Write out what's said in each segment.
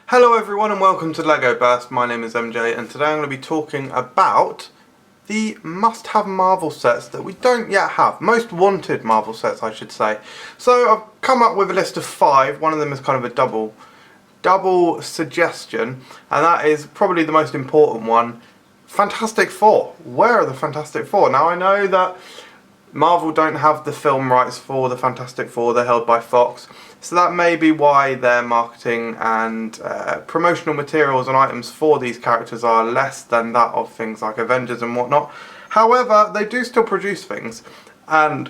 Hello everyone and welcome to Lego Burst. My name is MJ and today I'm going to be talking about the must-have Marvel sets that we don't yet have. Most wanted Marvel sets, I should say. So I've come up with a list of 5. One of them is kind of a double suggestion, and that is probably the most important one. Fantastic Four. Where are the Fantastic Four? Now I know that Marvel don't have the film rights for the Fantastic Four, they're held by Fox, so that may be why their marketing and promotional materials and items for these characters are less than that of things like Avengers and whatnot. However, they do still produce things, and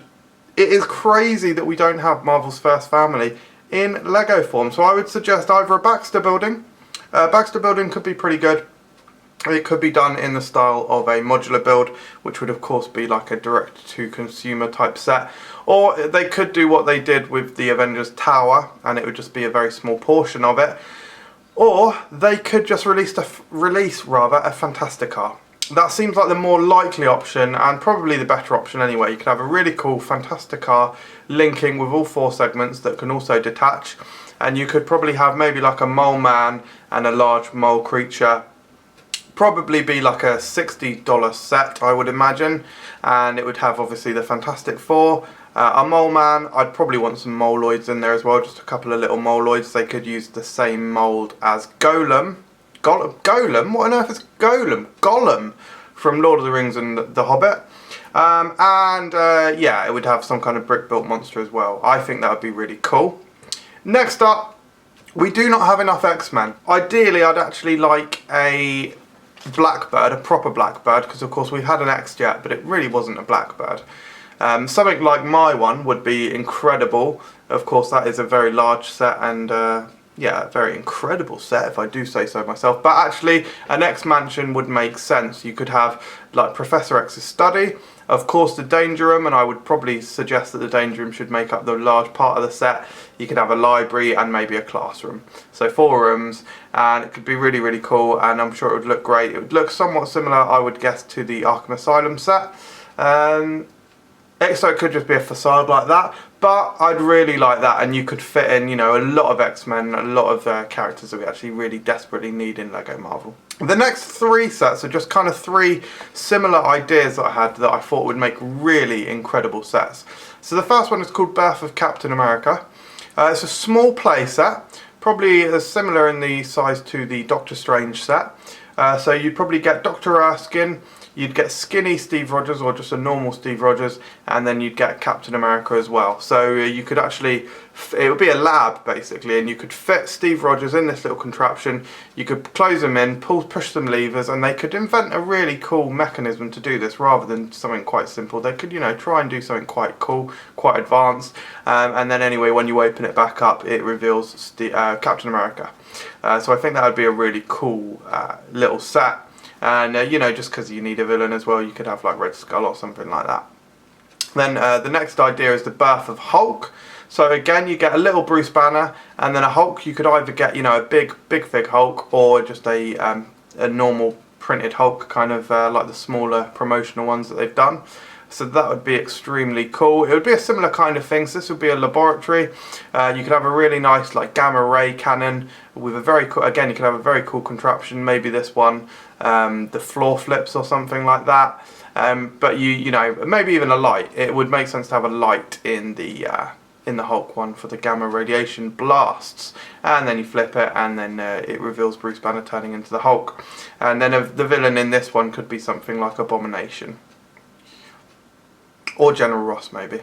it is crazy that we don't have Marvel's first family in Lego form, so I would suggest either a Baxter building. Baxter building could be pretty good. It could be done in the style of a modular build, which would of course be like a direct-to-consumer type set. Or they could do what they did with the Avengers Tower, and it would just be a very small portion of it. Or they could just release a Fantastica. That seems like the more likely option, and probably the better option anyway. You could have a really cool Fantastica linking with all 4 segments that can also detach. And you could probably have maybe like a mole man and a large mole creature. Probably be like a $60 set, I would imagine, and it would have obviously the Fantastic Four, a mole man. I'd probably want some moloids in there as well, just a couple of little moloids. They could use the same mould as Gollum. Gollum? What on earth is Gollum? Gollum from Lord of the Rings and The Hobbit. Yeah, it would have some kind of brick-built monster as well. I think that would be really cool. Next up, we do not have enough X-Men. Ideally, I'd actually like a Blackbird, a proper Blackbird, because of course we've had an X-Jet, but it really wasn't a Blackbird. Something like my one would be incredible. Of course that is a very large set and yeah, a very incredible set if I do say so myself, but actually an X-Mansion would make sense. You could have like Professor X's study, of course the Danger Room, and I would probably suggest that the Danger Room should make up the large part of the set. You could have a library and maybe a classroom. So 4 rooms, and it could be really, really cool, and I'm sure it would look great. It would look somewhat similar, I would guess, to the Arkham Asylum set. So it could just be a facade like that, but I'd really like that, and you could fit in, you know, a lot of X-Men, a lot of characters that we actually really desperately need in Lego Marvel. The next 3 sets are just kind of 3 similar ideas that I had that I thought would make really incredible sets. So the first one is called Birth of Captain America. It's a small play set, probably similar in the size to the Doctor Strange set. So you'd probably get Dr. Erskine, you'd get skinny Steve Rogers or just a normal Steve Rogers, and then you'd get Captain America as well. So you could actually, it would be a lab basically, and you could fit Steve Rogers in this little contraption. You could close them in, push some levers, and they could invent a really cool mechanism to do this rather than something quite simple. They could, you know, try and do something quite cool, quite advanced, and then anyway, when you open it back up, it reveals Captain America. So I think that would be a really cool little set. And you know, just because you need a villain as well, you could have like Red Skull or something like that. Then the next idea is the Birth of Hulk. So again, you get a little Bruce Banner, and then a Hulk. You could either get, you know, a big fig Hulk, or just a normal printed Hulk, kind of like the smaller promotional ones that they've done. So that would be extremely cool. It would be a similar kind of thing. So this would be a laboratory. You could have a really nice like gamma ray cannon with a very cool, again you could have a very cool contraption, maybe this one, the floor flips or something like that. But you know, maybe even a light. It would make sense to have a light in the Hulk one for the gamma radiation blasts, and then you flip it and then it reveals Bruce Banner turning into the Hulk. And then the villain in this one could be something like Abomination. Or General Ross maybe.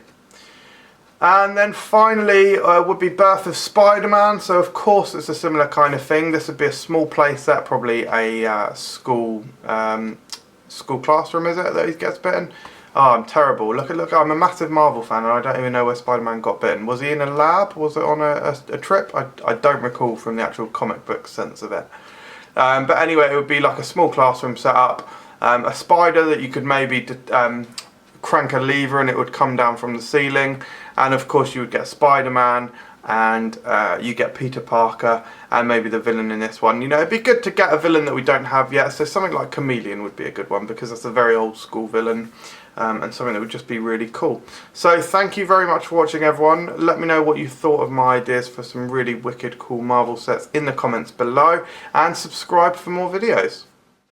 And then finally would be Birth of Spider-Man. So of course it's a similar kind of thing. This would be a small play set, probably a school classroom, is it, that he gets bitten? Oh, I'm terrible. Look, I'm a massive Marvel fan and I don't even know where Spider-Man got bitten. Was he in a lab? Was it on a trip? I don't recall from the actual comic book sense of it. But anyway, it would be like a small classroom set up. A spider that you could maybe crank a lever and it would come down from the ceiling, and of course you would get Spider-Man and you get Peter Parker and maybe the villain in this one. You know, it'd be good to get a villain that we don't have yet, so something like Chameleon would be a good one because that's a very old school villain. And something that would just be really cool. So thank you very much for watching, everyone. Let me know what you thought of my ideas for some really wicked cool Marvel sets in the comments below, and subscribe for more videos.